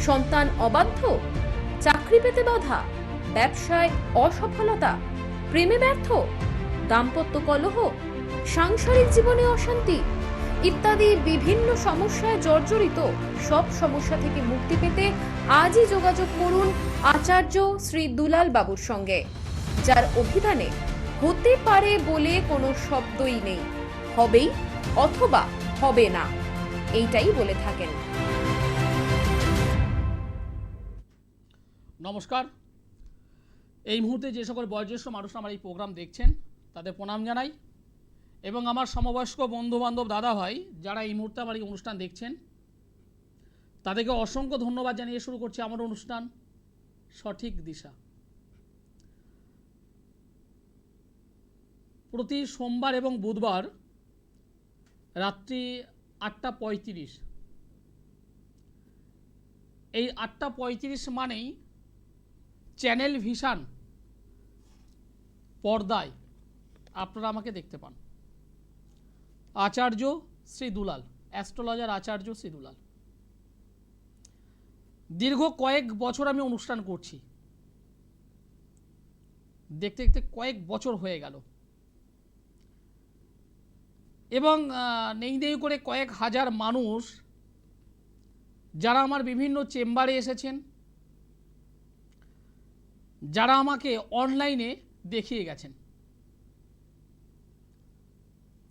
সন্তান অবাধ্য, চাকরি পেতে বাধা, ব্যবসায় অসফলতা, প্রেমে ব্যর্থ, দাম্পত্য কলহ, সাংসারিক জীবনে অশান্তি ইত্যাদি বিভিন্ন সমস্যায় জর্জরিত সব সমস্যা থেকে মুক্তি পেতে আজই যোগাযোগ করুন আচার্য শ্রী দুলাল বাবুর সঙ্গে, যার অভিধানে হতে পারে বলে কোনো শব্দই নেই, হবেই অথবা হবে না, এইটাই বলে থাকেন। নমস্কার। এই মুহূর্তে যে সকল বয়োজ্যেষ্ঠ মানুষ আমার এই প্রোগ্রাম দেখছেন তাদের প্রণাম জানাই, এবং আমার সমবয়স্ক বন্ধু বান্ধব দাদা ভাই যারা এই মুহূর্তে আমার এই অনুষ্ঠান দেখছেন তাদেরকে অসংখ্য ধন্যবাদ জানিয়ে শুরু করছি আমার অনুষ্ঠান সঠিক দিশা। প্রতি সোমবার এবং বুধবার রাত্রি 8:35, এই 8:35 মানেই চ্যানেল ভিশন পর্দায় আপনারা আমাকে দেখতে পান। আচার্য শ্রী দুলাল, অ্যাস্ট্রোলজার আচার্য শ্রী দুলাল। দীর্ঘ কয়েক বছর আমি অনুষ্ঠান করছি, দেখতে দেখতে কয়েক বছর হয়ে গেল, এবং নেই নেই করে কয়েক হাজার মানুষ যারা আমার বিভিন্ন চেম্বারে এসেছেন, যারা আমাকে অনলাইনে দেখিয়ে গেছেন।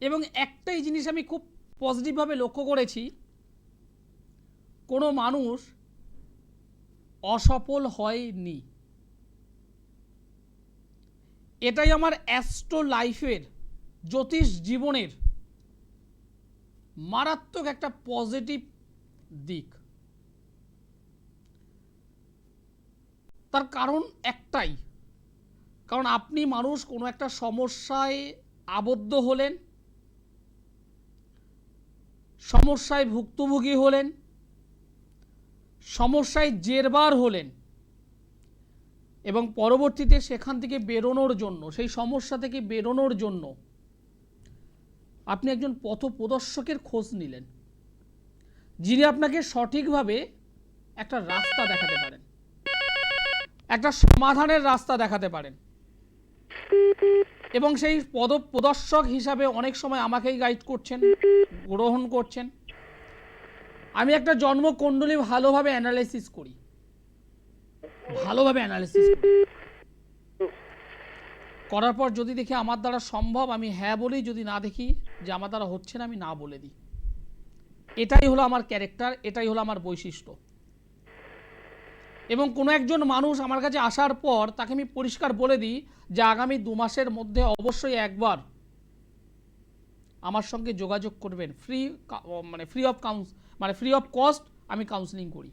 এবং একটাই জিনিস আমি খুব পজিটিভভাবে লক্ষ্য করেছি, কোনো মানুষ অসফল হয়নি। এটাই আমার অ্যাস্ট্রো লাইফের, জ্যোতিষ জীবনের মারাত্মক একটা পজিটিভ দিক। তার কারণ একটাই, কারণ আপনি মানুষ কোনো একটা সমস্যায় আবদ্ধ হলেন, সমস্যায় ভুক্তভোগী হলেন, সমস্যায় জেরবার হলেন, এবং পরবর্তীতে সেখান থেকে বেরোনোর জন্য, সেই সমস্যা থেকে বেরোনোর জন্য আপনি একজন পথপ্রদর্শকের খোঁজ নিলেন, যিনি আপনাকে সঠিকভাবে একটা রাস্তা দেখাতে পারেন, একটা সমাধানের রাস্তা দেখাতে পারেন। এবং সেই পথপ্রদর্শক হিসাবে অনেক সময় আমাকেই গাইড করছেন, গ্রহণ করছেন। আমি একটা জন্মকুণ্ডলী ভালোভাবে অ্যানালাইসিস করি, করার পর যদি দেখি আমার দ্বারা সম্ভব আমি হ্যাঁ বলি, যদি না দেখি যে আমার দ্বারা হচ্ছে না আমি না বলে দিই। এটাই হলো আমার ক্যারেক্টার, এটাই হলো আমার বৈশিষ্ট্য। এবং কোনো একজন মানুষ আমার কাছে আসার পর তাকে আমি পরিষ্কার বলে দিই যে আগামী 2 মাসের মধ্যে অবশ্যই একবার আমার সঙ্গে যোগাযোগ করবেন। ফ্রি অফ কস্ট আমি কাউন্সেলিং করি।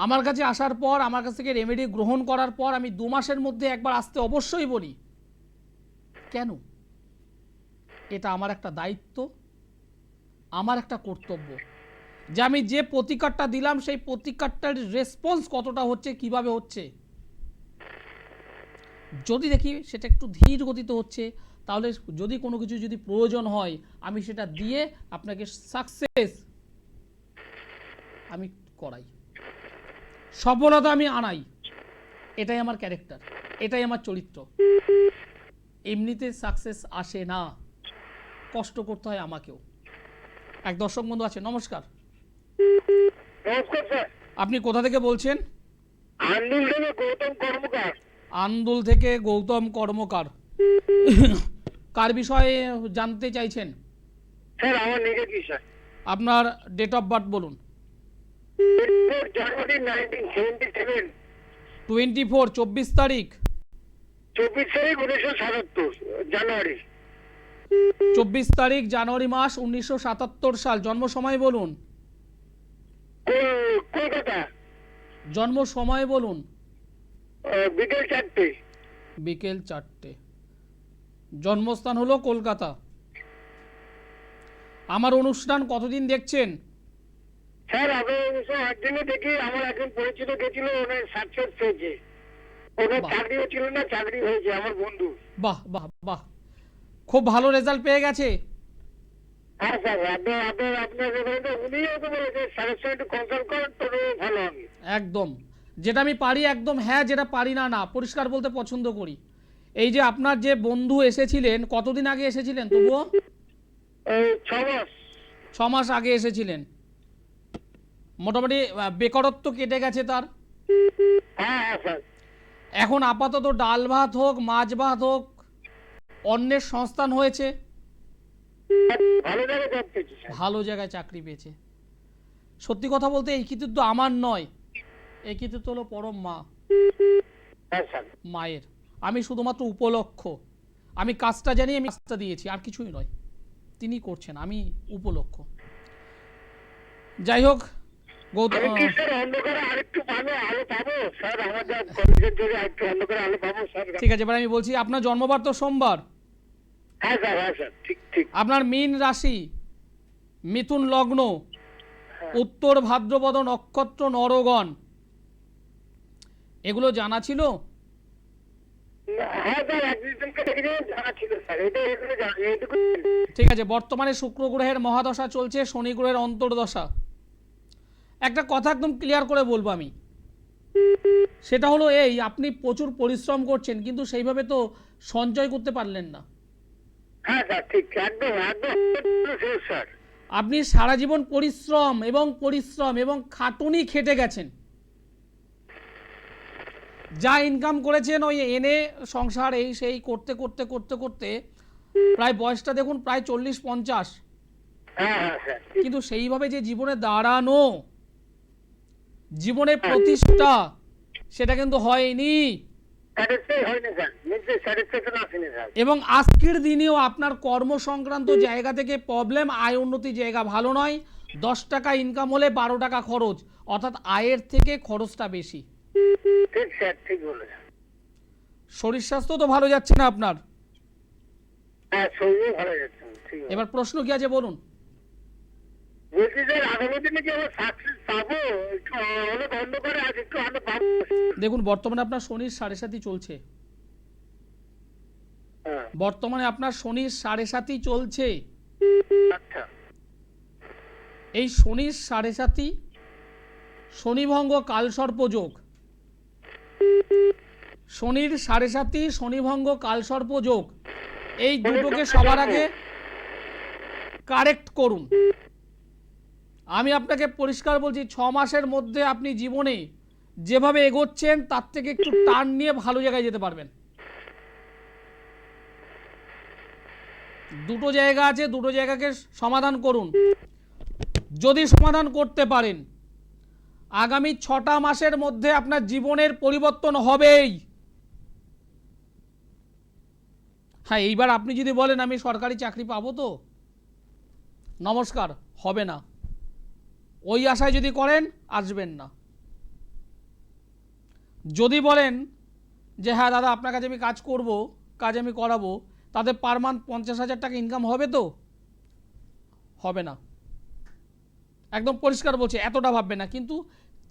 আমার কাছে আসার পর, আমার কাছ থেকে রেমেডি গ্রহণ করার পর আমি 2 মাসের মধ্যে একবার আসতে অবশ্যই বলি। কেন? এটা আমার একটা দায়িত্ব, আমার একটা কর্তব্য, যে আমি যে প্রতিকারটা দিলাম সেই প্রতিকারটার রেসপন্স কতটা হচ্ছে, কিভাবে হচ্ছে। যদি দেখি সেটা একটু ধীর গতিতে হচ্ছে, তাহলে যদি কোনো কিছু যদি প্রয়োজন হয় আমি সেটা দিয়ে আপনাকে সাকসেস আমি করাই, সফলতা আমি আনাই। এটাই আমার ক্যারেক্টার, এটাই আমার চরিত্র। এমনিতে সাকসেস আসে না, কষ্ট করতে হয় আমাকেও। এক দর্শক বন্ধু আছে, নমস্কার। আপনি কোথা থেকে বলছেন? আন্দুল থেকে গৌতম কর্মকার। কার বিষয়ে জানতে চাইছেন? স্যার আমার নিজের বিষয়। আপনার ডেট অফ বার্থ বলুন। 24 তারিখ জানুয়ারি। 24 তারিখ জানুয়ারি মাস 1977 সাল। জন্ম সময় বলুন। কলকাতা। জন্ম সময় বলুন। বিকেল 4টে। বিকেল 4টে। জন্মস্থান হলো কলকাতা। আমার অনুষ্ঠান কতদিন দেখছেন? স্যার আমি 108 দিনে দেখি। আমার একজন পরিচিত গেছিল, ওনার সাকসেস পেয়েছে। ওনার চাকরিও ছিল না, চাকরি হয়েছে আমার বন্ধু। বাহ বাহ বাহ, খুব ভালো রেজাল্ট পেয়ে গেছে। হ্যাঁ স্যার, আপনাকে বলতে উনিও তো বলেছে স্যারের সঙ্গে একটু কনসাল্ট করেন তো ভালো হবে। একদম, যেটা আমি পারি একদম হ্যাঁ, যেটা পারি না না, পরিষ্কার বলতে পছন্দ করি। এই যে আপনার যে বন্ধু এসেছিলেন, কতদিন আগে এসেছিলেন তবুও? এই 6 মাস। 6 মাস আগে এসেছিলেন। মোটামুটি বেকারত্ব কেটে গেছে তার। হ্যাঁ হ্যাঁ স্যার। এখন আপাতত ডাল ভাত হোক, মাছ ভাত হোক, অন্যের সংস্থান হয়েছে, ভালো জায়গায় জব পেয়েছি স্যার। ভালো জায়গায় চাকরি পেয়েছে। সত্যি কথা বলতে এই কৃতিত্ব আমার নয়, এই কৃতিত্ব হলো পরম মা, হ্যাঁ স্যার। মায়ের। আমি শুধুমাত্র উপলক্ষ, আমি কাজটা জানি, আমি কাজটা দিয়েছি, আর কিছুই নয়। তিনি করছেন, আমি উপলক্ষ। যাই হোক আমি কি স্যার অন্ধকারে আরেকটু আলো পাবো স্যার? আমার যা কলেজের জন্য একটু অন্ধকারে আলো পাবো স্যার? ঠিক আছে, এবার আমি বলছি, আপনার জন্মবার তো সোমবার। হ্যাঁ স্যার, হ্যাঁ স্যার, ঠিক ঠিক। আপনার মীন রাশি, মিথুন লগ্ন, উত্তর ভাদ্রপদ নক্ষত্র, নরগণ, এগুলো জানা ছিল? হ্যাঁ স্যার, একজনকে দেখে জানা ছিল স্যার, এগুলো জানি, এইটুকু। ঠিক আছে, বর্তমানে শুক্র গ্রহের মহাদশা চলছে, শনি গ্রহের অন্তর্দশা। একটা কথা একদম ক্লিয়ার করে বলবো আমি, সেটা হলো এই, আপনি প্রচুর পরিশ্রম করছেন কিন্তু সেইভাবে তো সঞ্চয় করতে পারলেন না। হ্যাঁ স্যার, ঠিক, একদম একদম স্যার। আপনি সারা জীবন পরিশ্রম এবং খাটুনি খেটে গেছেন, যা ইনকাম করেছেন ওই এনে সংসার এই সেই করতে করতে করতে করতে প্রায় বয়সটা দেখুন প্রায় 40-50। হ্যাঁ হ্যাঁ স্যার। কিন্তু সেইভাবে যে জীবনে দাঁড়ানো, জীবনে প্রতিষ্ঠা, সেটা কিন্তু হয়নি। স্যাটিসফাই হয়নি স্যার, নিজে স্যাটিসফ্যাকশন আসেনি স্যার। এবং আজকের দিনেও আপনার কর্ম সংক্রান্ত জায়গা থেকে প্রবলেম, আয় উন্নতি জায়গা ভালো নয়। 10 টাকা ইনকাম হলে 12 টাকা খরচ, অর্থাৎ আয়ের থেকে খরচটা বেশি। ঠিক স্যার, ঠিক বলেছেন। শরীর স্বাস্থ্য তো ভালো যাচ্ছে না আপনার। হ্যাঁ, শরীর ভালো যাচ্ছে, ঠিক আছে। এবার প্রশ্ন কি আছে বলুন? বলছি স্যার, আগামী দিনে কি আমরা সাকসেস পাবো? একটু অনেক অন্ধকারে আজ একটু আলো পাবো? দেখুন, বর্তমানে আপনার শনির 7.5 চলছে। হ্যাঁ, বর্তমানে আপনার শনির 7.5 চলছে। আচ্ছা। এই শনির 7.5, শনিভঙ্গ কালসর্প যোগ, শনির 7.5 শনিভঙ্গ কালসর্প যোগ, এই দুটোকে সবার আগে কারেক্ট করুন। আমি আপনাকে পরিষ্কার বলছি, 6 মাসের মধ্যে আপনি জীবনে যেভাবে এগোচ্ছেন তার থেকে একটু টার্ন নিয়ে ভালো জায়গায় যেতে পারবেন। দুটো জায়গা আছে, দুটো জায়গাকে সমাধান করুন। যদি সমাধান করতে পারেন, আগামী 6টা মাসের মধ্যে আপনার জীবনের পরিবর্তন হবেই। হ্যাঁ, এইবার আপনি যদি বলেন আমি সরকারি চাকরি পাবো তো, নমস্কার, হবে না। ওই আশায় যদি করেন, আসবেন না। যদি বলেন যে হ্যাঁ দাদা আপনার কাছে আমি কাজ করব, কাজ আমি করাবো, তাতে পার মান্থ 50,000 টাকা ইনকাম হবে তো, হবে না। একদম পরিষ্কার বলছি, এতটা ভাববে না। কিন্তু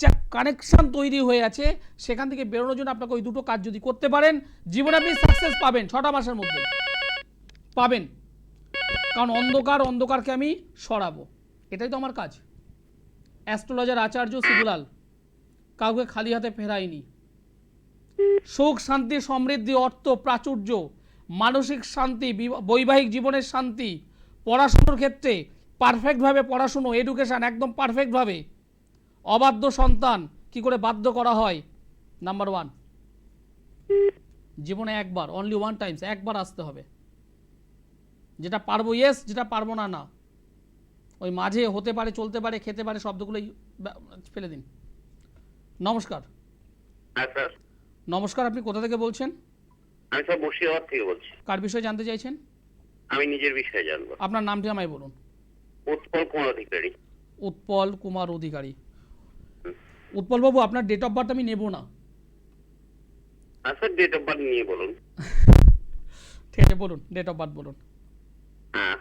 যা কানেকশান তৈরি হয়ে আছে, সেখান থেকে বেরোনোর জন্য আপনাকে ওই দুটো কাজ যদি করতে পারেন, জীবনে আপনি সাকসেস পাবেন 6টা মাসের মধ্যে পাবেন। কারণ অন্ধকারকে আমি সরাবো, এটাই তো আমার কাজ। অ্যাস্ট্রোলজার আচার্য শিবুলাল কাউকে খালি হাতে ফেরাইনি। সুখ, শান্তি, সমৃদ্ধি, অর্থ, প্রাচুর্য, মানসিক শান্তি, বৈবাহিক জীবনের শান্তি, পড়াশুনোর ক্ষেত্রে পারফেক্টভাবে পড়াশুনো, এডুকেশান একদম পারফেক্টভাবে, অবাধ্য সন্তান কি করে বাধ্য করা হয়, নাম্বার 1। জীবনে একবার, অনলি 1 টাইমস, একবার আসতে হবে। যেটা পারবো ইয়েস, যেটা পারবো না না। ওই মাঝে হতে পারে, চলতে পারে, খেতে পারে, শব্দগুলোই ফেলে দিন। নমস্কার। হ্যাঁ স্যার, নমস্কার, আপনি কোথা থেকে বলছেন? আমি স্যার মুর্শিদাবাদ থেকে বলছি। কার বিষয়ে জানতে চাইছেন? আমি নিজের বিষয়ে জানবো। আপনার নামটি আমায় বলুন। উৎপল কুমার অধিকারী। উৎপল কুমার অধিকারী। উৎপল বাবু, আপনার ডেট অফ বার্থ আমি নেব না। স্যার ডেট অফ বার্থ নিয়ে বলুন। ঠিক আছে, বলুন, ডেট অফ বার্থ বলুন। হ্যাঁ,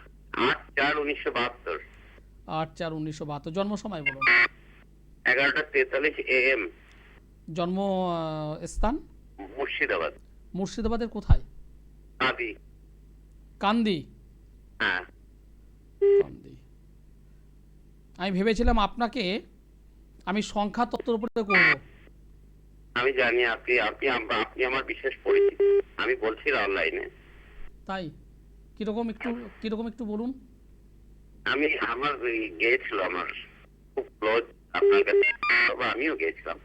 8/4/1972। 8/4/1972। জন্ম সময় বলুন। 11:43 AM। জন্ম স্থান? মুর্শিদাবাদ। মুর্শিদাবাদের কোথায়? আদি। কান্দি। হ্যাঁ। কান্দি। আমি ভেবেছিলাম আপনাকে আমি সংখ্যা তত্ত্বের উপরে করব। আমি জানি আপনি আপনি আপনি আমার বিশেষ পরিচিত, আমি বলছি অনলাইনে। তাই কিরকম একটু বলুন। আমি আমার গিয়েছিল, আমার খুব ক্লোজ আপনার কাছে, আমিও গিয়েছিলাম।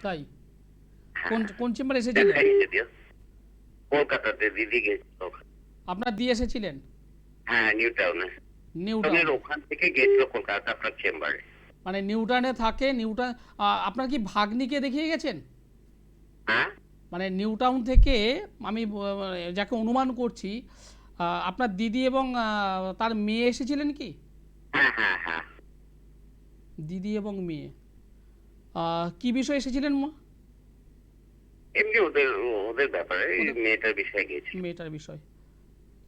তাই হ্যাঁ। কোন কোন চেম্বারে এসেছিলেন? দেখাইনি যদিও, কলকাতাতে দিদি গেছিল ওখানে। আপনার দিয়ে এসেছিলেন? হ্যাঁ, নিউ টাউনে। নিউটাউন, ওখান থেকে গেছিল কলকাতা আপনার চেম্বারে। মানে নিউটাউনে থাকে। নিউটাউন আপনার কি ভাগ্নিকে দেখিয়ে গেছেন? হ্যাঁ মানে নিউটাউন থেকে আমি যাকে অনুমান করছি আপনার দিদি এবং তার মেয়ে এসেছিলেন কি? হ্যাঁ হ্যাঁ হ্যাঁ। দিদি এবং মেয়ে কি বিষয়ে এসেছিলেন মা? এমনি ওদের ওদের ব্যাপারে, এই মেয়েটার বিষয়ে গিয়েছিল। মেয়েটার বিষয়।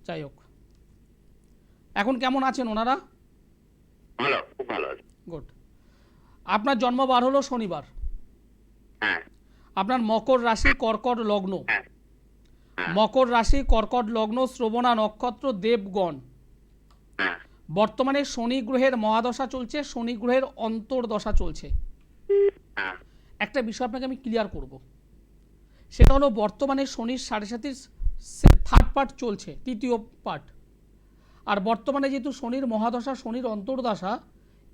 যাই হোক, এখন কেমন আছেন ওনারা? ভালো, খুব ভালো আছে। গুড। আপনার জন্মবার হলো শনিবার। হ্যাঁ আপনার মকর রাশি, কর্কট লগ্ন। হ্যাঁ হ্যাঁ মকর রাশি, কর্কট লগ্ন, শ্রবণা নক্ষত্র, দেবগণ। হ্যাঁ বর্তমানে শনি গ্রহের মহাদশা চলছে, শনি গ্রহের অন্তর্দশা চলছে। হ্যাঁ একটা বিষয় আপনাকে আমি ক্লিয়ার করব, সেটা হলো বর্তমানে শনির 7.5 থার্ড পার্ট চলছে, তৃতীয় পার্ট। আর বর্তমানে যেহেতু শনির মহাদশা, শনির অন্তর্দশা,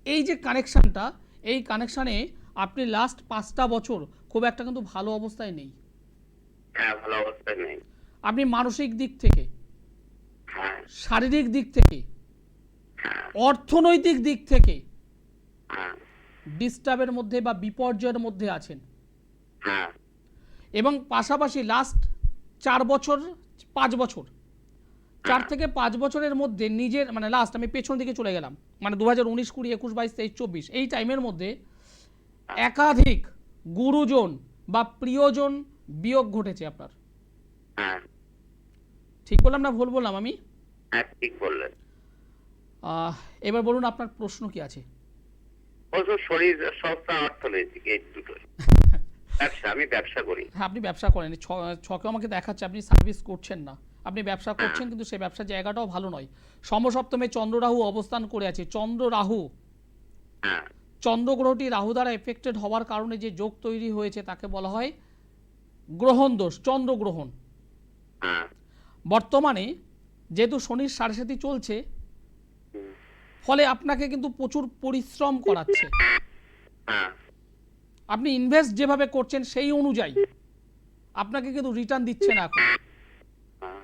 এই যে কানেকশানটা, এই কানেকশানে আপনি লাস্ট 5টা বছর খুব একটা কিন্তু ভালো অবস্থায় নেই। হ্যাঁ, ভালো অবস্থায় নেই। আপনি মানসিক দিক থেকে, হ্যাঁ শারীরিক দিক থেকে, হ্যাঁ অর্থনৈতিক দিক থেকে হ্যাঁ ডিস্টার্বের মধ্যে বা বিপর্যয়ের মধ্যে আছেন। হ্যাঁ এবং পাশাপাশি লাস্ট 4 বছর 5 বছর 4 থেকে 5 বছরের মধ্যে নিজের মানে লাস্ট আমি পেছন দিকে চলে গেলাম, মানে 2019, 20, 21, 22, 23, 24 এই টাইমের মধ্যে একাধিক গুরুজন বা প্রিয়জন বিয়োগ ঘটেছে আপনার। হ্যাঁ ঠিক বললাম না ভুল বললাম আমি? হ্যাঁ, ঠিক বললেন। এবার বলুন আপনার প্রশ্ন কি আছে? অবশ্য শরীর স্বাস্থ্য অর্থনৈতিক এই দুটোই। ব্যবসা, আমি ব্যবসা করি। হ্যাঁ, আপনি ব্যবসা করেন, ছকে আমাকে দেখাচ্ছে আপনি সার্ভিস করছেন না, আপনি ব্যবসা করছেন, কিন্তু সেই ব্যবসার জায়গাটাও ভালো নয়। সমসপ্তমে চন্দ্র রাহু অবস্থান করে আছে। চন্দ্র রাহু, হ্যাঁ চন্দ্র গ্রহটি রাহু দ্বারা এফেক্টেড হওয়ার কারণে যে যোগ তৈরি হয়েছে তাকে বলা হয় গ্রহণ দোষ, চন্দ্রগ্রহণ। হ্যাঁ বর্তমানে যেহেতু শনির 7.5 চলছে, ফলে আপনাকে কিন্তু প্রচুর পরিশ্রম করাচ্ছে। হ্যাঁ আপনি ইনভেস্ট যেভাবে করছেন সেই অনুযায়ী আপনাকে কিন্তু রিটার্ন দিচ্ছে না এখন। হ্যাঁ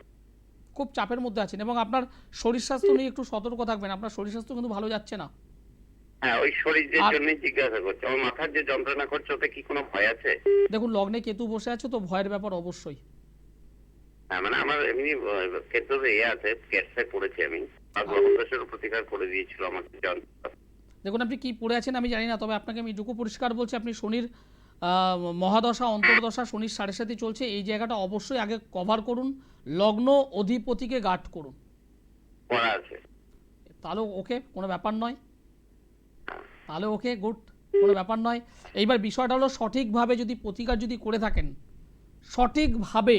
খুব চাপের মধ্যে আছেন এবং আপনার শরীর স্বাস্থ্য নিয়ে একটু সতর্ক থাকবেন। আপনার শরীর স্বাস্থ্য কিন্তু ভালো যাচ্ছে না। হ্যাঁ, ওই শরীরের জন্যই জিজ্ঞাসা করছি। আমার মাথার যে যন্ত্রণা করছে, ওতে কি কোনো ভয় আছে? দেখুন, লগ্নে কেতু বসে আছে তো ভয়ের ব্যাপার অবশ্যই। হ্যাঁ, মানে আমার এমনি ক্ষেত্রে আছে, ক্যান্সার পড়েছি আমি, আর গ্রহদোষের প্রতিকার করে দিয়েছিল আমাকে যন্ত্রণা। দেখুন, আপনি কি পড়ে আছেন আমি জানি না, তবে আপনাকে আমি এটুকু পরিষ্কার বলছি, আপনি শনির মহাদশা অন্তর্দশা, শনির 7.5 চলছে, এই জায়গাটা অবশ্যই আগে কভার করুন। লগ্ন অধিপতিকে গার্ড করুন, করা আছে। তাহলে ওকে, কোনো ব্যাপার নয়। তাহলে ওকে, গুড, কোনো ব্যাপার নয়। এইবার বিষয়টা হলো সঠিকভাবে যদি প্রতিকার যদি করে থাকেন, সঠিকভাবে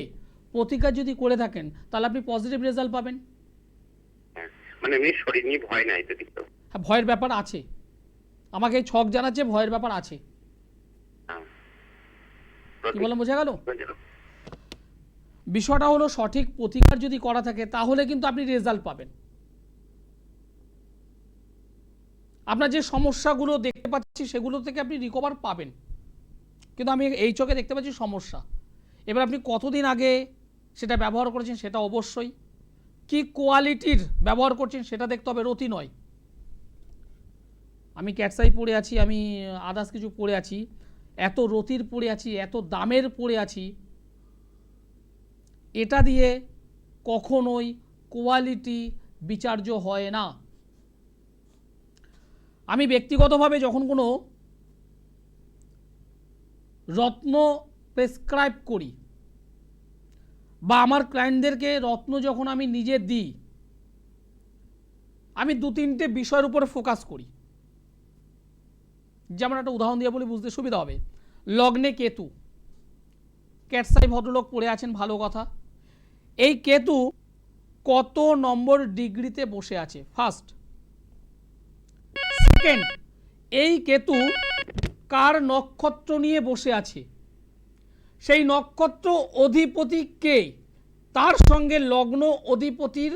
প্রতিকার যদি করে থাকেন, তাহলে আপনি পজিটিভ রেজাল্ট পাবেন। হ্যাঁ, মানে এমনি শরীর নিয়ে ভয় নাই তো কিছু? হ্যাঁ, ভয়ের ব্যাপার আছে, আমাকে এই ছক জানাচ্ছে ভয়ের ব্যাপার আছে। কি বললাম, বোঝা গেল? বিষয়টা হলো সঠিক প্রতিকার যদি করা থাকে তাহলে কিন্তু আপনি রেজাল্ট পাবেন। আপনার যে সমস্যাগুলো দেখতে পাচ্ছি সেগুলো থেকে আপনি রিকভার পাবেন, কিন্তু আমি এই চোখে দেখতে পাচ্ছি সমস্যা। এবার আপনি কতদিন আগে সেটা ব্যবহার করেছেন সেটা অবশ্যই, কি কোয়ালিটির ব্যবহার করছেন সেটা দেখতে হবে, রতি নয়। আমি ক্যাটসাই পরে আছি, আমি আদার্স কিছু পরে আছি, এত রতির পরে আছি, এত দামের পরে আছি, এটা দিয়ে কখনোই কোয়ালিটি বিচার্য হয় না। আমি ব্যক্তিগতভাবে যখন কোনো রত্ন প্রেসক্রাইব করি বা আমার ক্লায়েন্টদেরকে রত্ন যখন আমি নিজে দিই, আমি 2-3টে বিষয়ের উপরে ফোকাস করি। যেমন একটা উদাহরণ দিয়ে বলি, বুঝতে সুবিধা হবে। লগ্নে কেতু, ক্যাটসাই ভদ্রলোক পড়ে আছেন, ভালো কথা। এই কেতু কত নম্বর ডিগ্রিতে বসে আছে? ফার্স্ট সেকেন্ড, এই কেতু কার নক্ষত্র নিয়ে বসে আছে, সেই নক্ষত্র অধিপতি কে, তার সঙ্গে লগ্ন অধিপতির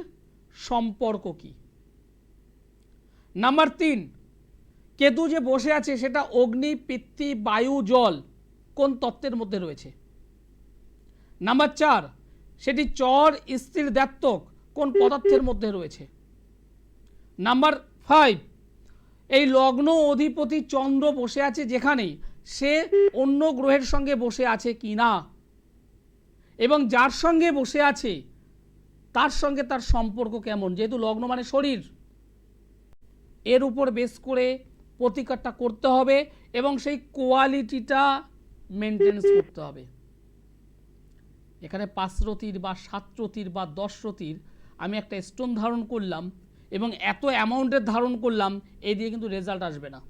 সম্পর্ক কি। নাম্বার 3, কেতু যে বসে আছে সেটা অগ্নি, পৃথ্বী, বায়ু, জল কোন তত্ত্বের মধ্যে রয়েছে। নাম্বার 4, সেটি চর, স্থির, দ্ব্যর্থক কোন পদার্থের মধ্যে রয়েছে। নাম্বার 5, এই লগ্ন অধিপতি চন্দ্র বসে আছে যেখানে, সে অন্য গ্রহের সঙ্গে বসে আছে কি না, এবং যার সঙ্গে বসে আছে তার সঙ্গে তার সম্পর্ক কেমন। যেহেতু লগ্ন মানে শরীর, এর উপর বেস করে প্রতিকারটা করতে হবে এবং সেই কোয়ালিটিটা মেনটেন্স করতে হবে। এখানে 5 রতির বা 7 রতির বা 10 রতির আমি একটা স্টোন ধারণ করলাম এবং এত অ্যামাউন্টের ধারণ করলাম, এই দিয়ে কিন্তু রেজাল্ট আসবে না।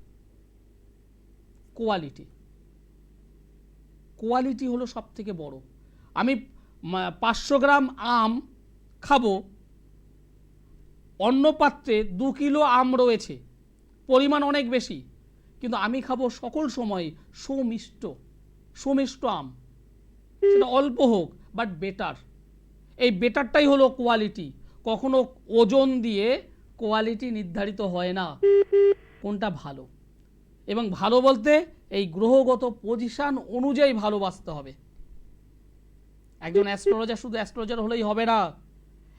কোয়ালিটি হলো সব থেকে বড়। আমি 500 গ্রাম আম খাবো, অন্য পাত্রে 2 কিলো আম রয়েছে, পরিমাণ অনেক বেশি, কিন্তু আমি খাবো সকল সময় সুমিষ্ট আম, সেটা অল্প হোক বাট বেটার। এই বেটারটাই হলো কোয়ালিটি। কখনো ওজন দিয়ে কোয়ালিটি নির্ধারিত হয় না কোনটা ভালো, এবং ভালো বলতে এই গ্রহগত পজিশন অনুযায়ী ভালোবাসতে হবে। একজন অ্যাস্ট্রোলজার শুধু অ্যাস্ট্রোলজার হলেই হবে না,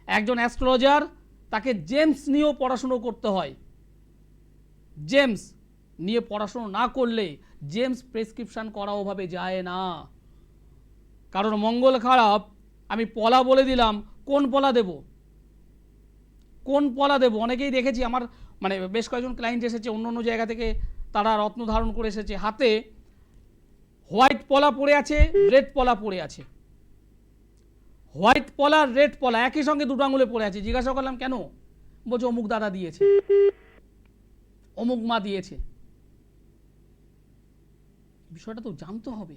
একজন অ্যাস্ট্রোলজার তাকে জেমস নিয়েও পড়াশুনো করতে হয়। জেমস নিয়ে পড়াশুনো না করলে জেমস প্রেসক্রিপশন করা ওভাবে যায় না, কারণ মঙ্গল খারাপ। আমি পলা বলে দিলাম, কোন পলা দেব, অনেকেই দেখেছি আমার মানে বেশ কয়েকজন ক্লায়েন্ট এসেছে অন্য অন্য জায়গা থেকে, তারা রত্ন ধারণ করে এসেছে, হাতে হোয়াইট পলা পড়ে আছে, রেড পলা পড়ে আছে, হোয়াইট পলা রেড পলা একই সঙ্গে 2 আঙুলে পড়ে আছে। জিজ্ঞাসা করলাম কেন, বলছে অমুক দাদা দিয়েছে, অমুক মা দিয়েছে। বিষয়টা তো জানতে হবে,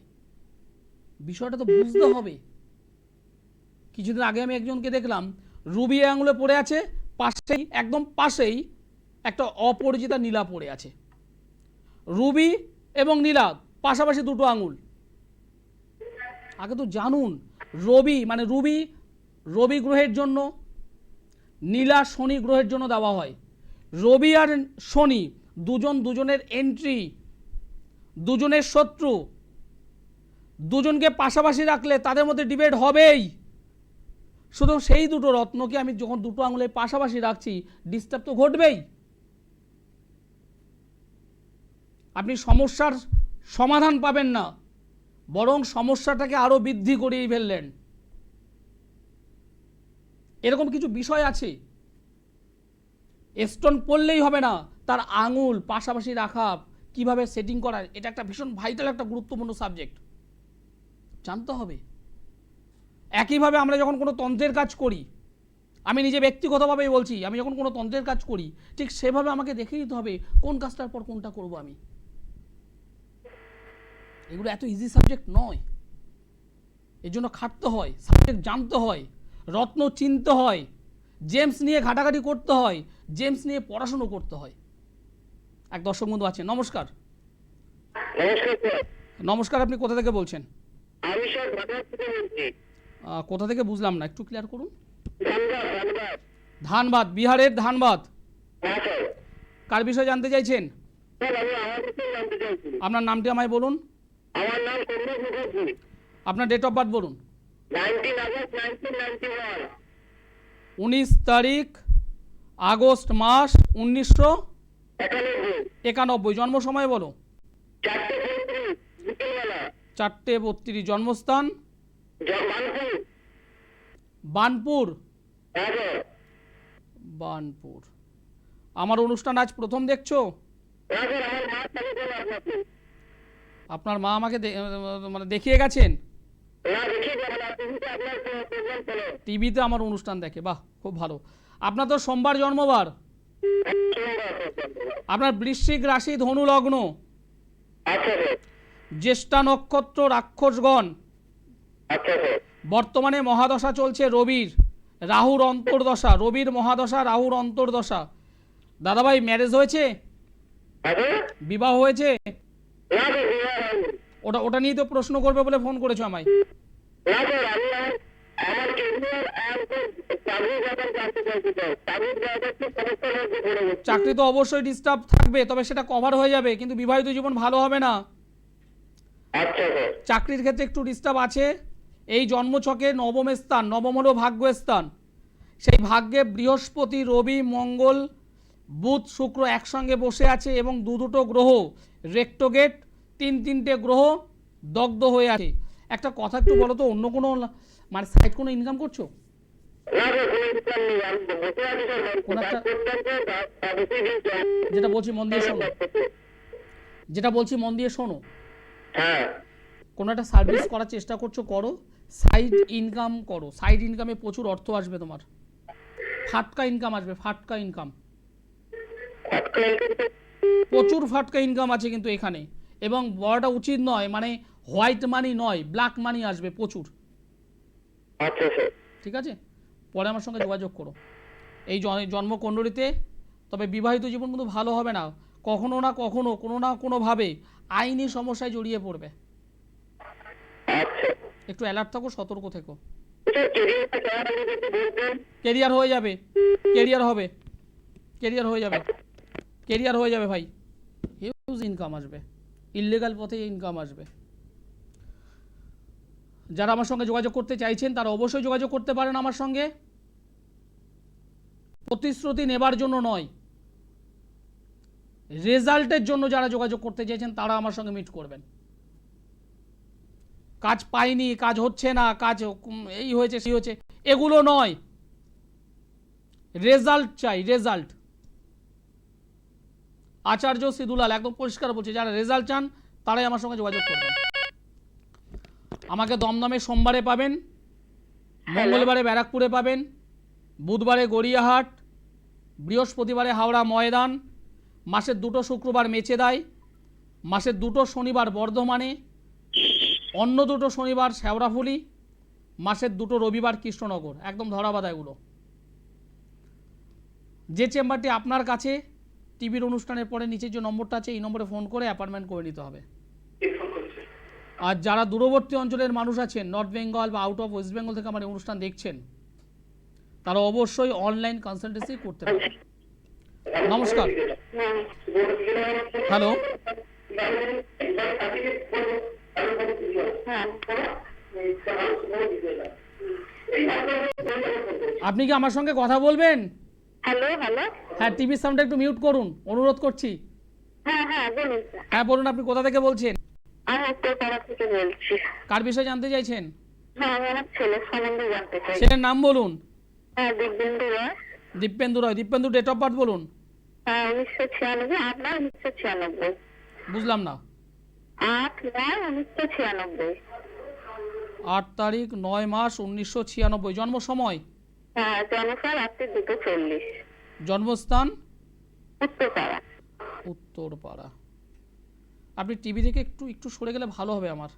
বিষয়টা তো বুঝতে হবে। কিছুদিন আগে আমি একজনকে দেখলাম রুবি আঙুলে পড়ে আছে, পাশেই একদম পাশেই একটা অপরিচিতা নীলা পড়ে আছে। রুবি এবং নীলা পাশাপাশি 2 আঙুল। আগে তো জানুন, রবি মানে রুবি রবি গ্রহের জন্য, নীলা শনি গ্রহের জন্য দেওয়া হয়। রবি আর শনি দুজনের এন্ট্রি, দুজনের শত্রু, দুজনকে পাশাপাশি রাখলে তাদের মধ্যে ডিবেট হবেই। শুধু সেই 2 রত্নকে আমি যখন 2 আঙুলে পাশাপাশি রাখছি, ডিস্টার্ব তো ঘটবেই। আপনি সমস্যার সমাধান পাবেন না, বরং সমস্যাটাকে আরো বৃদ্ধি করিয়ে ফেললেন। এরকম কিছু বিষয় আছে। স্টোন পড়লেই হবে না, তার আঙুল পাশাপাশি রাখা, কিভাবে সেটিং করা, এটা একটা ভীষণ ভাইটাল একটা গুরুত্বপূর্ণ সাবজেক্ট, জানতে হবে। একইভাবে আমরা যখন কোনো তন্ত্রের কাজ করি, আমি নিজে ব্যক্তিগতভাবেই বলছি, আমি যখন কোনো তন্ত্রের কাজ করি ঠিক সেভাবে আমাকে দেখে নিতে হবে কোন কাজটার পর কোনটা করব আমি। এগুলো এত ইজি সাবজেক্ট নয়, এর জন্য খাটতে হয়, সাবজেক্ট জানতে হয়, রত্ন চিনতে হয়, জেমস নিয়ে ঘাটাঘাটি করতে হয়, জেমস নিয়ে পড়াশুনো করতে হয়। এক দর্শক বন্ধু আছেন, নমস্কার। নমস্কার, আপনি কোথা থেকে বলছেন? আমি স্যার ধানবাদ থেকে বলছি। কোথা থেকে বুঝলাম না, একটু ক্লিয়ার করুন। ধানবাদ, বিহারের ধানবাদ। হ্যাঁ স্যার। কার বিষয়ে জানতে চাইছেন? স্যার আমি আমার বিষয়ে জানতে চাইছি। আপনার নামটি আমায় বলুন। আমার নাম কমলেশ মুখার্জি। আপনার ডেট অফ বার্থ বলুন। 19 আগস্ট 1991। 19 তারিখ আগস্ট মাস 1991। জন্ম সময় বলো। 4:32 বিকেলবেলা। 4:32। জন্মস্থান? বানপুর। বানপুর। হ্যাঁ স্যার। বানপুর। আমার অনুষ্ঠান আজ প্রথম দেখছো? হ্যাঁ স্যার, আমার মা চালু করে আপনাকে। আপনার মা আমাকে মানে দেখিয়ে গেছেন? না দেখিয়ে যাবেন, টিভিতে আপনার প্রোগ্রাম চলে। টিভিতে আমার অনুষ্ঠান দেখে, বাহ খুব ভালো। আপনার তো সোমবার জন্মবার, আপনার বৃশ্চিক রাশি, ধনু লগ্ন, আচ্ছা স্যার। জ্যেষ্ঠা নক্ষত্র, রাক্ষসগণ। আচ্ছা স্যার। বর্তমানে মহাদশা চলছে রবির, রাহুর অন্তর্দশা, রবির মহাদশা, রাহুর অন্তর্দশা। দাদাভাই ম্যারেজ হয়েছে? আচ্ছা বিবাহ হয়েছে? না স্যার বিবাহ হয়নি। ওটা নিয়ে তো প্রশ্ন করবে বলে ফোন করেছো আমায়। না স্যার আমি আমার কেরিয়ার আর চাকরির ব্যাপারে জানতে চাইছি স্যার। চাকরির ব্যাপারে একটু সমস্যার মধ্যে পড়ে গেছি। চাকরি তো অবশ্যই ডিস্টার্ব থাকবে, তবে সেটা কভার হয়ে যাবে, কিন্তু বিবাহিত জীবন ভালো হবে না। আচ্ছা স্যার। চাকরির ক্ষেত্রে একটু ডিস্টার্ব আছে। এই জন্মছকে নবম স্থান, নবম হলো ভাগ্যস্থান, সেই ভাগ্যে বৃহস্পতি, রবি, মঙ্গল, বুধ, শুক্র একসঙ্গে বসে আছে এবং দুটো গ্রহ রেক্টোগেট, তিনটে গ্রহ দগ্ধ হয়ে আছে। একটা কথা একটু বলো তো, অন্য কোনো মানে সাইড কোনো ইনকাম করছো? না স্যার কোনো ইনকাম নেই। আমি বসে আছি স্যার। কোনো একটা- কাজ করতাম স্যার, বসে গেছি। যেটা বলছি মন দিয়ে শোনো, যেটা বলছি মন দিয়ে শোনো। হ্যাঁ কোনো একটা সার্ভিস করার চেষ্টা করছো, করো, সাইড ইনকাম করো। সাইড ইনকামে প্রচুর অর্থ আসবে তোমার, ফাটকা ইনকাম আসবে, ফাটকা ইনকাম, প্রচুর ফাটকা ইনকাম আছে কিন্তু এখানে। এবং বড়টা উচিত নয়, মানে হোয়াইট মানি নয়, ব্ল্যাক মানি আসবে প্রচুর। আচ্ছা স্যার। ঠিক আছে, পরে আমার সঙ্গে যোগাযোগ করো এই জন্মকুণ্ডলিতে। তবে বিবাহিত জীবন কিন্তু ভালো হবে না, কখনো না কখনো কোনো না কোনোভাবে আইনি সমস্যায় জড়িয়ে পড়বে। আচ্ছা একটু অ্যালার্ট থাকো, সতর্ক থেকো। স্যার কেরিয়ারটা কেমন হবে একটু বলবেন? কেরিয়ার হয়ে যাবে, কেরিয়ার হবে, কেরিয়ার হয়ে যাবে, কেরিয়ার হয়ে যাবে ভাই। হিউজ ইনকাম আসবে, ইললিগাল পথে ইনকাম আসবে। যারা আমার সঙ্গে যোগাযোগ করতে চাইছেন তারা অবশ্যই যোগাযোগ করতে পারেন আমার সঙ্গে। প্রতিশ্রুতি নেবার জন্য নয়, রেজাল্টের জন্য যারা যোগাযোগ করতে চাইছেন তারা আমার সঙ্গে মিট করবেন। কাজ পাইনি, কাজ হচ্ছে না, কাজ এই হয়েছে সেই হয়েছে, এগুলো নয়, রেজাল্ট চাই, রেজাল্ট। আচার্য সিদুলাল একদম পরিষ্কার বলছে, যারা রেজাল্ট চান তারাই আমার সঙ্গে যোগাযোগ করবেন। আমাকে দমদমে সোমবারে পাবেন, মঙ্গলবারে ব্যারাকপুরে পাবেন, বুধবারে গড়িয়াহাট, বৃহস্পতিবারে হাওড়া ময়দান, মাসের 2 শুক্রবার মেচেদায়, মাসের 2 শনিবার বর্ধমানে, অন্য 2 শনিবার শেওড়াফুলি, মাসের 2 রবিবার কৃষ্ণনগর। একদম ধরাবাধা এগুলো। যে চেম্বারটি আপনার কাছে, টিভির অনুষ্ঠানের পরে নিচের যে নম্বরটা আছে এই নম্বরে ফোন করে অ্যাপয়েন্টমেন্ট করে নিতে হবে। আর যারা দূরবর্তী অঞ্চলের মানুষ আছেন, নর্থ বেঙ্গল বা আউট অফ ওয়েস্ট বেঙ্গল থেকে আমার এই অনুষ্ঠান দেখছেন, তারা অবশ্যই অনলাইন কনসালটেন্সি করতে পারেন। নমস্কার, হ্যালো, আপনি কি আমার সঙ্গে কথা বলবেন? Hello hello. হ্যাঁ, টিভির সাউন্ডটা একটু মিউট করুন, অনুরোধ করছি। হ্যাঁ হ্যাঁ বলুন স্যার। হ্যাঁ বলুন, আপনি কোথা থেকে বলছেন? আমি উত্তরপাড়া থেকে বলছি। কার বিষয়ে জানতে চাইছেন? হ্যাঁ আমি আমার ছেলের সম্বন্ধে জানতে চাই। ছেলের নাম বলুন। হ্যাঁ দিব্যেন্দু রায়। দীপেন্দু রায়। দীপেন্দু ডেট অফ বার্থ বলুন। হ্যাঁ 1996। আপনার 1996। বুঝলাম না। 8/9/1996। 8 তারিখ 9 মাস 1996। জন্ম সময়? হ্যাঁ জনসার রাত্রি 2:40। জন্মস্থান? উত্তরপাড়া। উত্তরপাড়া। আপনি টিভি থেকে একটু সরে গেলে ভালো হবে আমার।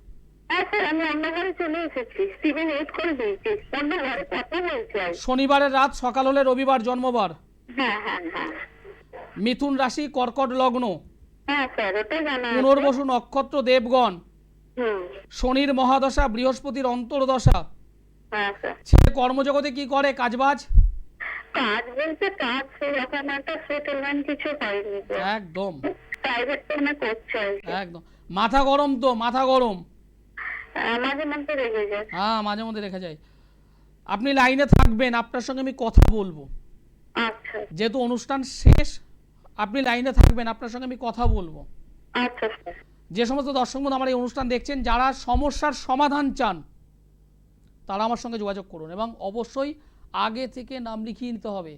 হ্যাঁ স্যার আমি অন্য ঘরে চলে এসেছি, 7-8 করে দিয়েছি, অন্য ঘরে কথা বলছি। শনিবারের রাত, সকাল হলে রবিবার জন্মবার। হ্যাঁ হ্যাঁ হ্যাঁ। মিথুন রাশি, কর্কট লগ্ন, হ্যাঁ স্যার ওটাই জানা আছে। পুনর্বসু নক্ষত্র, দেবগণ, হুম। শনির মহাদশা, বৃহস্পতির অন্তর্দশা। হ্যাঁ স্যার। ছেলে কর্মজগতে কি করে, কাজবাজ? কাজ বলতে কাজ সেরকম একটা সেটেলমেন্ট কিছু হয়নি স্যার। একদম প্রাইভেট ফার্মে করছে আর কি। একদম। মাথা গরম তো, মাথা গরম। মাঝে মধ্যে রেগে যায়। হ্যাঁ, মাঝে মধ্যে দেখা যায়। আপনি লাইনে থাকবেন, আপনার সঙ্গে আমি কথা বলবো। আচ্ছা যেহেতু অনুষ্ঠান শেষ, আপনি লাইনে থাকবেন, আপনার সঙ্গে আমি কথা বলবো। আচ্ছা স্যার। যে সমস্ত দর্শক বন্ধু আমার এই অনুষ্ঠান দেখছেন, যারা সমস্যার সমাধান চান তারা আমার সঙ্গে যোগাযোগ করুন, এবং অবশ্যই আগে থেকে নাম লিখিয়ে নিতে হবে।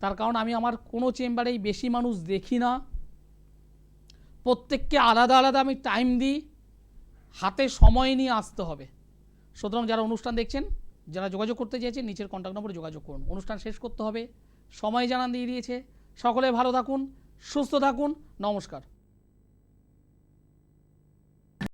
তার কারণ আমি আমার কোনো চেম্বারেই বেশি মানুষ দেখি না, প্রত্যেককে আলাদা আলাদা আমি টাইম দিই, হাতে সময় নিয়ে আসতে হবে। সুতরাং যারা অনুষ্ঠান দেখছেন, যারা যোগাযোগ করতে চাইছেন, নিচের কন্ট্যাক্ট নম্বরে যোগাযোগ করুন। অনুষ্ঠান শেষ করতে হবে, সময় জানান দিয়ে দিয়েছে। সকলে ভালো থাকুন, সুস্থ থাকুন, নমস্কার।